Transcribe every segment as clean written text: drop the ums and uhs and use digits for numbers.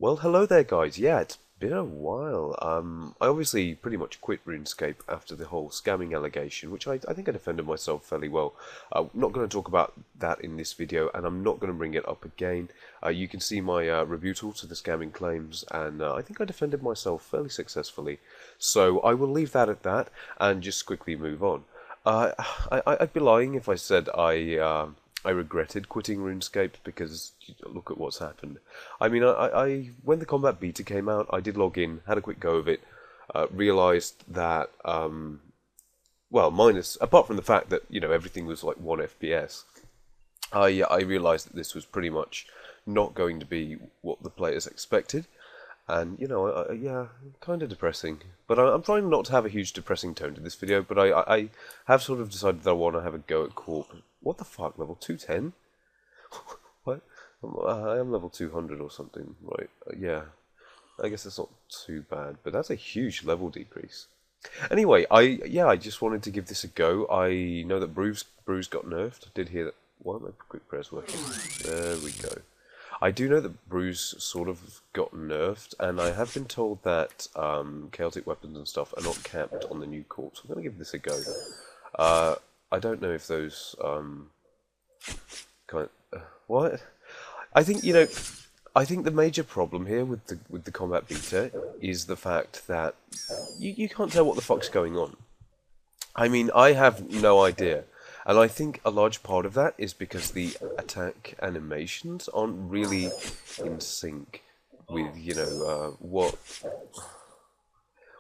Well, hello there, guys. Yeah, it's been a while. I obviously pretty much quit RuneScape after the whole scamming allegation, which I think I defended myself fairly well. I'm not going to talk about that in this video, and I'm not going to bring it up again. You can see my rebuttal to the scamming claims, and I think I defended myself fairly successfully. So I will leave that at that, and just quickly move on. Uh, I'd be lying if I said I regretted quitting RuneScape because look at what's happened. I mean, when the combat beta came out, I did log in, had a quick go of it, realized that well, minus apart from the fact that everything was like 1 FPS, I realized that this was pretty much not going to be what the players expected, and yeah, kind of depressing. But I'm trying not to have a huge depressing tone to this video, but I have sort of decided that I want to have a go at Corp. What the fuck, level 210? What? I am level 200 or something, right? Yeah, I guess that's not too bad, but that's a huge level decrease. Anyway, I just wanted to give this a go. I know that Bruce got nerfed. I did hear that. Why are my quick prayers working? There we go. I do know that Bruce sort of got nerfed, and I have been told that chaotic weapons and stuff are not capped on the new corpse. I'm going to give this a go. I don't know if those kind what? I think I think the major problem here with the combat beta is the fact that you can't tell what the fuck's going on. I mean, I have no idea. And I think a large part of that is because the attack animations aren't really in sync with,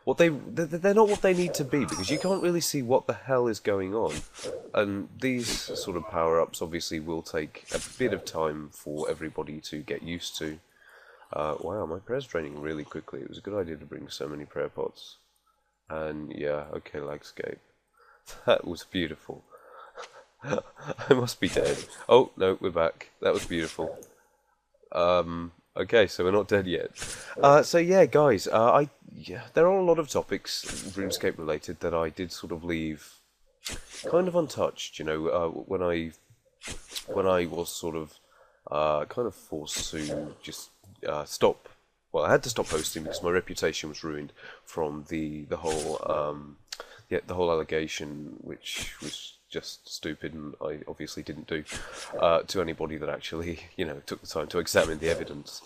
what they're not what they need to be, because you can't really see what the hell is going on. And these sort of power-ups obviously will take a bit of time for everybody to get used to. Wow, my prayer's draining really quickly. It was a good idea to bring so many prayer pots. And yeah, okay, Lagscape. That was beautiful. I must be dead. Oh, no, we're back. That was beautiful. Okay, so we're not dead yet. So yeah, guys, there are a lot of topics RuneScape related that I did sort of leave kind of untouched. When I was sort of kind of forced to just stop. Well, I had to stop posting because my reputation was ruined from the whole the whole allegation, which was just stupid, and I obviously didn't do to anybody that actually took the time to examine the evidence.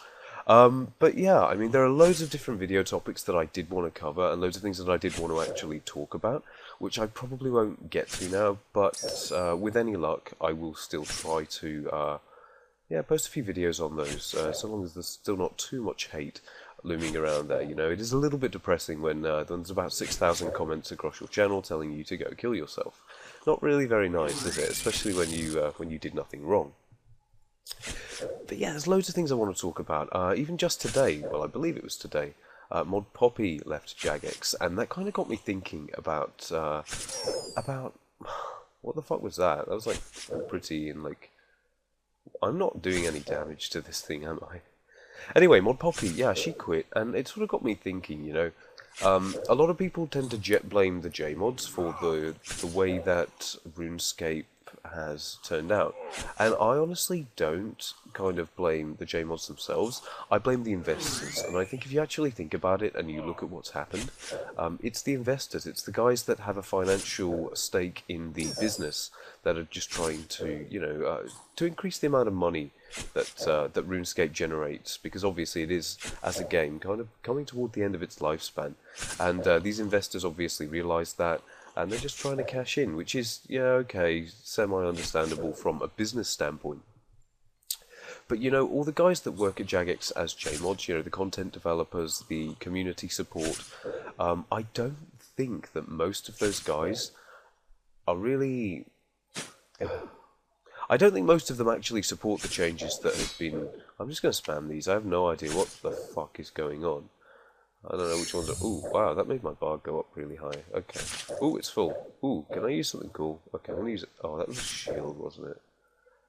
But yeah, I mean, there are loads of different video topics that I did want to cover, and loads of things that I did want to actually talk about, which I probably won't get to now, but with any luck, I will still try to post a few videos on those, so long as there's still not too much hate looming around there. It is a little bit depressing when there's about 6,000 comments across your channel telling you to go kill yourself. Not really very nice, is it? Especially when you did nothing wrong. But yeah, there's loads of things I want to talk about. Even just today, well, I believe it was today, Mod Poppy left Jagex, and that kind of got me thinking about what the fuck was that? That was like pretty and like I'm not doing any damage to this thing, am I? Anyway, Mod Poppy, yeah, she quit, and it sort of got me thinking. A lot of people tend to jet blame the JMods for the way that RuneScape has turned out, and I honestly don't kind of blame the JMods themselves. I blame the investors, and I think if you actually think about it and you look at what's happened, it's the investors, it's the guys that have a financial stake in the business that are just trying to, to increase the amount of money that RuneScape generates, because obviously it is, as a game, kind of coming toward the end of its lifespan, and these investors obviously realise that, and they're just trying to cash in, which is, okay, semi-understandable from a business standpoint. But all the guys that work at Jagex as JMods, the content developers, the community support, I don't think that most of those guys are really... I don't think most of them actually support the changes that have been... I'm just going to spam these. I have no idea what the fuck is going on. I don't know which ones are... Ooh, wow, that made my bar go up really high. Okay. Ooh, it's full. Ooh, can I use something cool? Okay, I'm going to use it. Oh, that was a shield, wasn't it?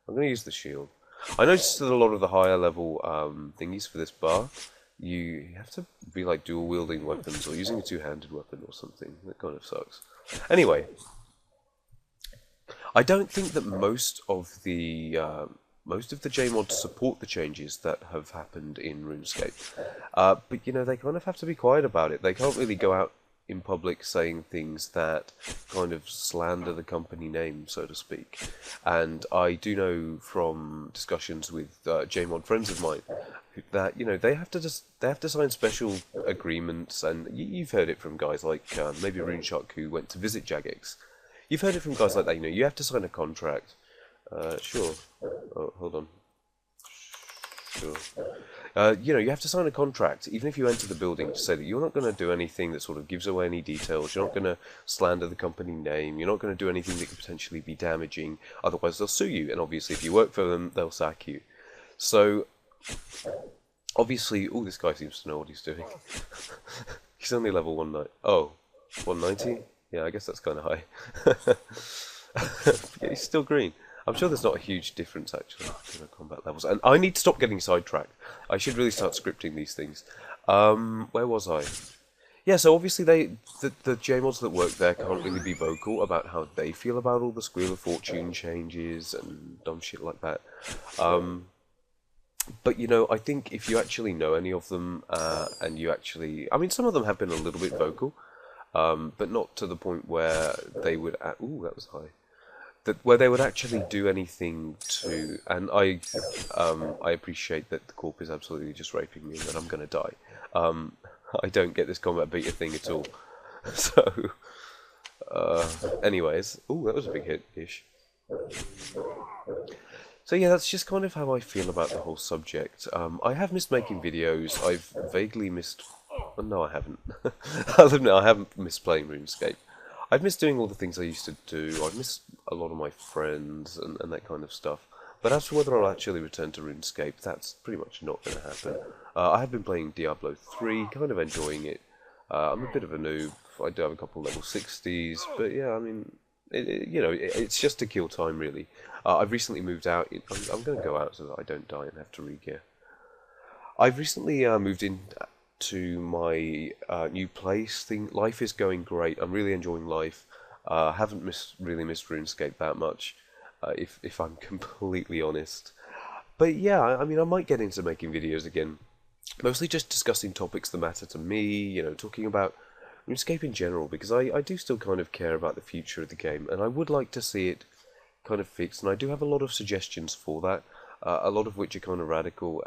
I'm going to use the shield. I noticed that a lot of the higher level thingies for this bar, you have to be like dual wielding weapons or using a two-handed weapon or something. That kind of sucks. Anyway, I don't think that most of the most of the JMods support the changes that have happened in RuneScape. But you know, they kind of have to be quiet about it. They can't really go out in public saying things that kind of slander the company name, so to speak. And I do know from discussions with JMod friends of mine that you know they have to sign special agreements, and you've heard it from guys like maybe RuneShark who went to visit Jagex. You've heard it from guys like that. You know, you have to sign a contract. Sure. Oh, hold on. Sure. You know, you have to sign a contract, even if you enter the building, to say that you're not going to do anything that sort of gives away any details. You're not going to slander the company name. You're not going to do anything that could potentially be damaging. Otherwise, they'll sue you. And obviously, if you work for them, they'll sack you. So, obviously, oh, this guy seems to know what he's doing. He's only level 190. Oh, 190? Yeah, I guess that's kind of high. Yeah, he's still green. I'm sure there's not a huge difference actually in the combat levels. And I need to stop getting sidetracked. I should really start scripting these things. Where was I? Yeah, so obviously the JMods that work there can't really be vocal about how they feel about all the Squeal of Fortune changes and dumb shit like that. But you know, I think if you actually know any of them, and you actually, I mean, some of them have been a little bit vocal, but not to the point where they would. Ooh, that was high. Where they would actually do anything to, and I appreciate that the corp is absolutely just raping me and that I'm going to die. I don't get this combat beta thing at all. So, anyways, ooh, that was a big hit-ish. So yeah, that's just kind of how I feel about the whole subject. I have missed making videos. I've vaguely missed. Well, no, I haven't. I'll admit I haven't missed playing RuneScape. I've missed doing all the things I used to do. I've missed a lot of my friends and that kind of stuff. But as for whether I'll actually return to RuneScape, that's pretty much not going to happen. I have been playing Diablo 3, kind of enjoying it. I'm a bit of a noob. I do have a couple level 60s, but yeah, I mean, you know, it's just to kill time, really. I've recently moved out. I'm going to go out so that I don't die and have to re-gear. I've recently moved in to my new place. Life is going great. I'm really enjoying life. Haven't really missed RuneScape that much, if I'm completely honest. But yeah, I mean, I might get into making videos again, mostly just discussing topics that matter to me. You know, talking about RuneScape in general, because I do still kind of care about the future of the game, and I would like to see it kind of fixed. And I do have a lot of suggestions for that. A lot of which are kind of radical.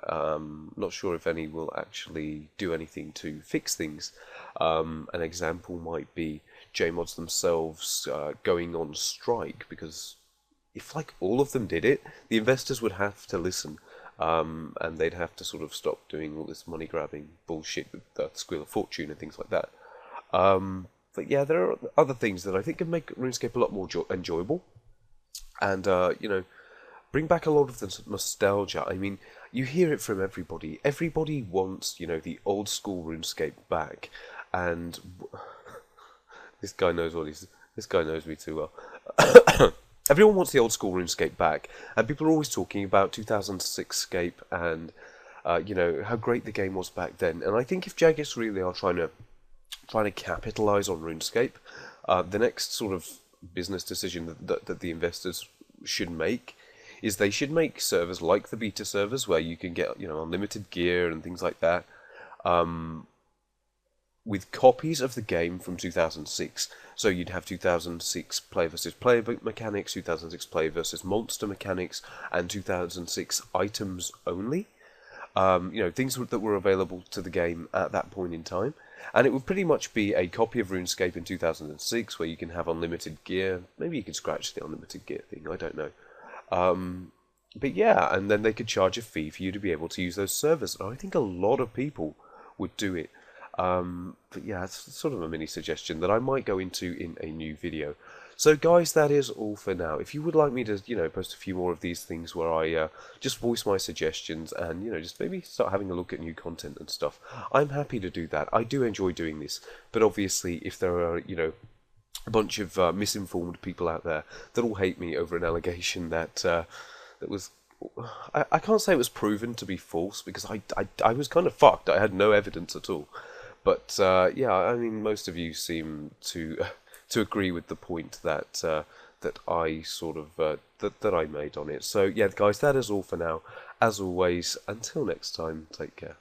Not sure if any will actually do anything to fix things. An example might be JMods themselves going on strike, because if like all of them did it, the investors would have to listen, and they'd have to sort of stop doing all this money grabbing bullshit with the Squeal of Fortune and things like that. But yeah, there are other things that I think can make RuneScape a lot more enjoyable, and you know, bring back a lot of the nostalgia. I mean, you hear it from everybody. Everybody wants, you know, the old school RuneScape back, and this guy knows what he's. This guy knows me too well. Everyone wants the old school RuneScape back, and people are always talking about 2006 Scape and you know, how great the game was back then. And I think if Jagex really are trying to capitalize on RuneScape, the next sort of business decision that the investors should make is they should make servers like the beta servers where you can get, you know, unlimited gear and things like that, with copies of the game from 2006. So you'd have 2006 player versus player mechanics, 2006 player versus monster mechanics, and 2006 items only. You know, things that were available to the game at that point in time. And it would pretty much be a copy of RuneScape in 2006 where you can have unlimited gear. Maybe you could scratch the unlimited gear thing, I don't know. But yeah, and then they could charge a fee for you to be able to use those servers. And I think a lot of people would do it. But yeah, it's sort of a mini suggestion that I might go into in a new video. So guys, that is all for now. If you would like me to, you know, post a few more of these things where I just voice my suggestions and, you know, just maybe start having a look at new content and stuff, I'm happy to do that. I do enjoy doing this. But obviously, if there are, you know, a bunch of misinformed people out there that all hate me over an allegation that that was, I can't say it was proven to be false, because I was kind of fucked. I had no evidence at all. But yeah, I mean, most of you seem to agree with the point that that I sort of that I made on it. So yeah, guys, that is all for now. As always, until next time, take care.